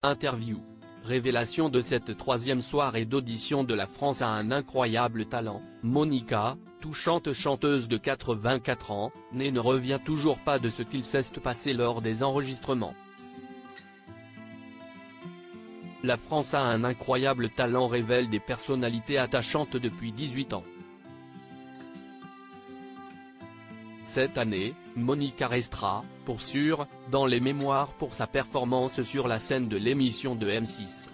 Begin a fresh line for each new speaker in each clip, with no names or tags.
Interview. Révélation de cette troisième soirée d'audition de La France a un incroyable talent. Monica, touchante chanteuse de 84 ans, ne revient toujours pas de ce qu'il s'est passé lors des enregistrements. La France a un incroyable talent révèle des personnalités attachantes depuis 18 ans. Cette année, Monica restera, pour sûr, dans les mémoires pour sa performance sur la scène de l'émission de M6.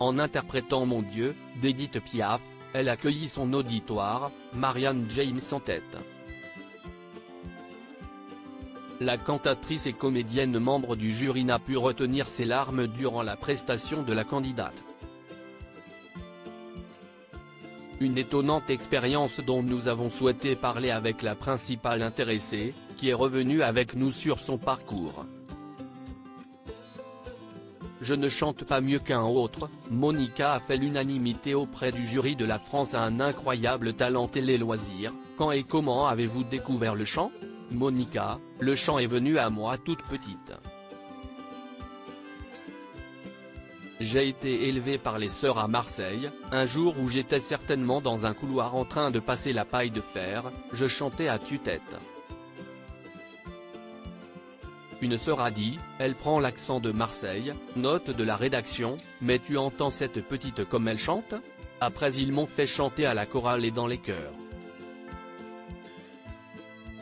En interprétant Mon Dieu, d'Edith Piaf, elle accueillit son auditoire, Marianne James en tête. La cantatrice et comédienne membre du jury n'a pu retenir ses larmes durant la prestation de la candidate. Une étonnante expérience dont nous avons souhaité parler avec la principale intéressée, qui est revenue avec nous sur son parcours. Je ne chante pas mieux qu'un autre, Monica a fait l'unanimité auprès du jury de La France a un incroyable talent télé loisirs. Quand et comment avez-vous découvert le chant? Monica, le chant est venu à moi toute petite. J'ai été élevée par les sœurs à Marseille, un jour où j'étais certainement dans un couloir en train de passer la paille de fer, je chantais à tue-tête. Une sœur a dit, elle prend l'accent de Marseille, note de la rédaction, mais tu entends cette petite comme elle chante? Après ils m'ont fait chanter à la chorale et dans les chœurs.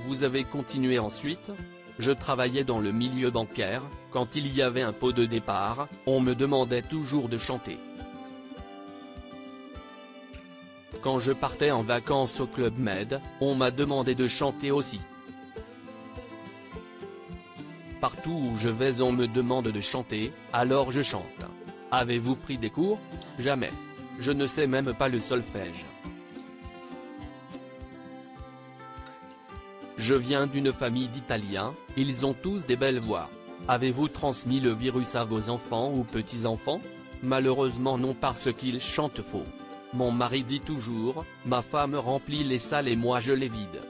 Vous avez continué ensuite? Je travaillais dans le milieu bancaire, quand il y avait un pot de départ, on me demandait toujours de chanter. Quand je partais en vacances au Club Med, on m'a demandé de chanter aussi. Partout où je vais on me demande de chanter, alors je chante. Avez-vous pris des cours? Jamais. Je ne sais même pas le solfège. Je viens d'une famille d'Italiens, ils ont tous des belles voix. Avez-vous transmis le virus à vos enfants ou petits-enfants? Malheureusement non parce qu'ils chantent faux. Mon mari dit toujours, ma femme remplit les salles et moi je les vide.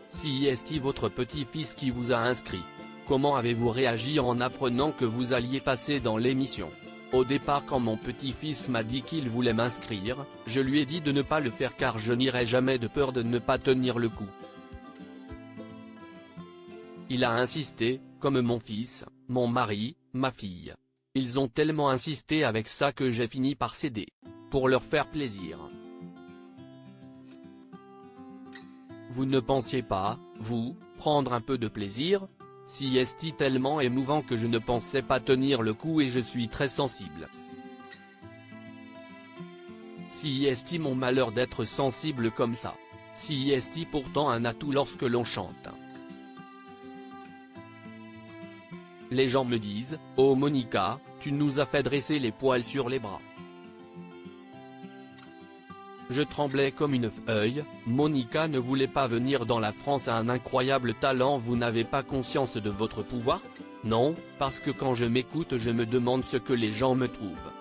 Si est-il votre petit-fils qui vous a inscrit? Comment avez-vous réagi en apprenant que vous alliez passer dans l'émission? Au départ quand mon petit-fils m'a dit qu'il voulait m'inscrire, je lui ai dit de ne pas le faire car je n'irai jamais de peur de ne pas tenir le coup. Il a insisté, comme mon fils, mon mari, ma fille. Ils ont tellement insisté avec ça que j'ai fini par céder. Pour leur faire plaisir. Vous ne pensiez pas, vous, prendre un peu de plaisir? Si est tellement émouvant que je ne pensais pas tenir le coup et je suis très sensible. Si est mon malheur d'être sensible comme ça. Si est pourtant un atout lorsque l'on chante. Les gens me disent, oh Monica, tu nous as fait dresser les poils sur les bras. Je tremblais comme une feuille, Monica ne voulait pas venir dans La France a un incroyable talent. Vous n'avez pas conscience de votre pouvoir? Non, parce que quand je m'écoute je me demande ce que les gens me trouvent.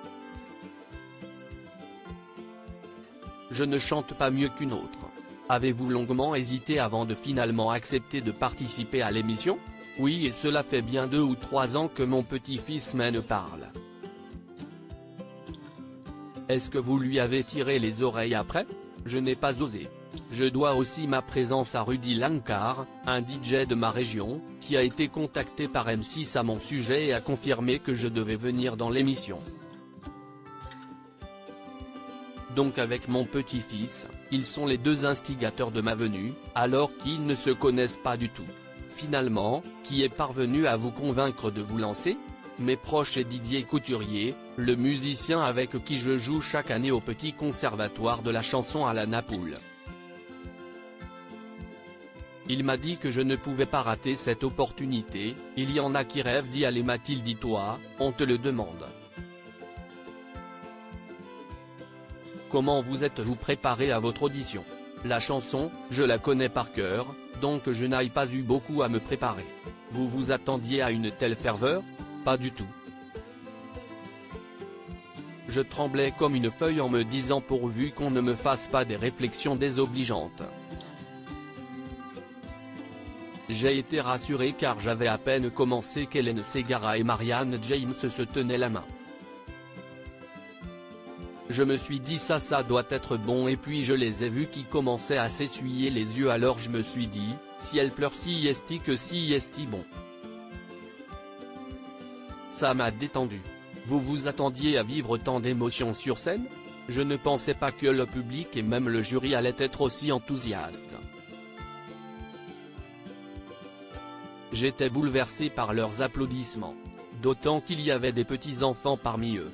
Je ne chante pas mieux qu'une autre. Avez-vous longuement hésité avant de finalement accepter de participer à l'émission? Oui et cela fait bien 2 ou 3 ans que mon petit-fils me parle. Est-ce que vous lui avez tiré les oreilles après? Je n'ai pas osé. Je dois aussi ma présence à Rudy Lankar, un DJ de ma région, qui a été contacté par M6 à mon sujet et a confirmé que je devais venir dans l'émission. Donc avec mon petit-fils, ils sont les 2 instigateurs de ma venue, alors qu'ils ne se connaissent pas du tout. Finalement, qui est parvenu à vous convaincre de vous lancer? Mes proches et Didier Couturier, le musicien avec qui je joue chaque année au Petit Conservatoire de la chanson à la Napoule. Il m'a dit que je ne pouvais pas rater cette opportunité, il y en a qui rêvent d'y aller m'a-t-il dit toi, on te le demande. Comment vous êtes-vous préparé à votre audition? La chanson, je la connais par cœur, donc je n'ai pas eu beaucoup à me préparer. Vous vous attendiez à une telle ferveur? Pas du tout. Je tremblais comme une feuille en me disant pourvu qu'on ne me fasse pas des réflexions désobligeantes. J'ai été rassuré car j'avais à peine commencé qu'Hélène Ségara et Marianne James se tenaient la main. Je me suis dit ça doit être bon et puis je les ai vus qui commençaient à s'essuyer les yeux alors je me suis dit, si elle pleure si est que si est bon. Ça m'a détendu. Vous vous attendiez à vivre tant d'émotions sur scène? Je ne pensais pas que le public et même le jury allaient être aussi enthousiastes. J'étais bouleversé par leurs applaudissements. D'autant qu'il y avait des petits-enfants parmi eux.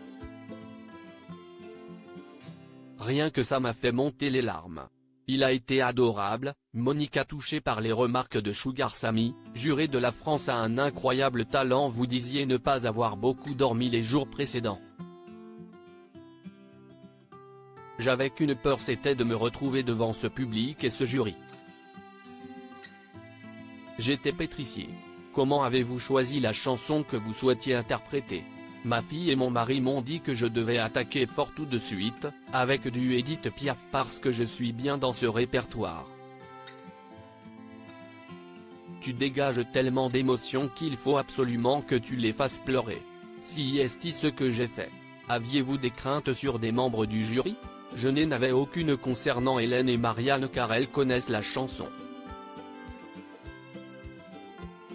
Rien que ça m'a fait monter les larmes. Il a été adorable, Monica touchée par les remarques de Sugar Sammy, juré de la France a un incroyable talent. Vous disiez ne pas avoir beaucoup dormi les jours précédents. J'avais qu'une peur, c'était de me retrouver devant ce public et ce jury. J'étais pétrifié. Comment avez-vous choisi la chanson que vous souhaitiez interpréter? Ma fille et mon mari m'ont dit que je devais attaquer fort tout de suite, avec du Édith Piaf parce que je suis bien dans ce répertoire. Tu dégages tellement d'émotions qu'il faut absolument que tu les fasses pleurer. Si est ce que j'ai fait. Aviez-vous des craintes sur des membres du jury? Je n'avais aucune concernant Hélène et Marianne car elles connaissent la chanson.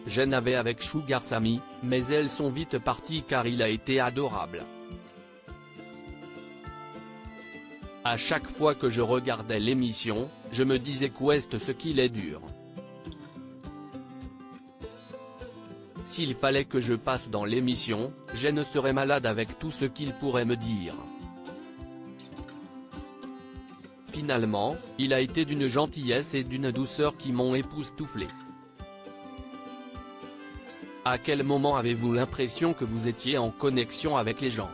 J'en avais avec Sugar Sammy, mais elles sont vite parties car il a été adorable. À chaque fois que je regardais l'émission, je me disais qu'ouest ce qu'il est dur. S'il fallait que je passe dans l'émission, je ne serais malade avec tout ce qu'il pourrait me dire. Finalement, il a été d'une gentillesse et d'une douceur qui m'ont époustouflé. À quel moment avez-vous l'impression que vous étiez en connexion avec les gens?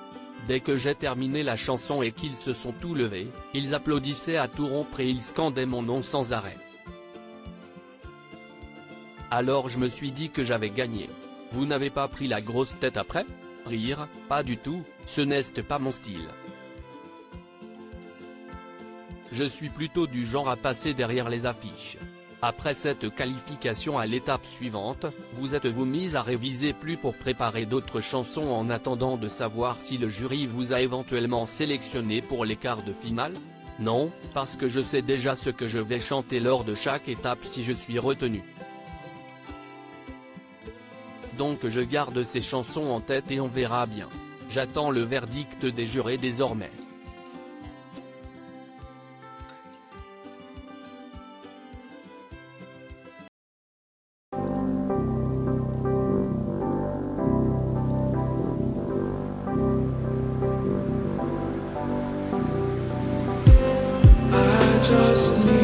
Dès que j'ai terminé la chanson et qu'ils se sont tous levés, ils applaudissaient à tout rompre et ils scandaient mon nom sans arrêt. Alors je me suis dit que j'avais gagné. Vous n'avez pas pris la grosse tête après? Rire, pas du tout, ce n'est pas mon style. Je suis plutôt du genre à passer derrière les affiches. Après cette qualification à l'étape suivante, vous êtes-vous mis à réviser plus pour préparer d'autres chansons en attendant de savoir si le jury vous a éventuellement sélectionné pour les quarts de finale? Non, parce que je sais déjà ce que je vais chanter lors de chaque étape si je suis retenu. Donc je garde ces chansons en tête et on verra bien. J'attends le verdict des jurés désormais.
Just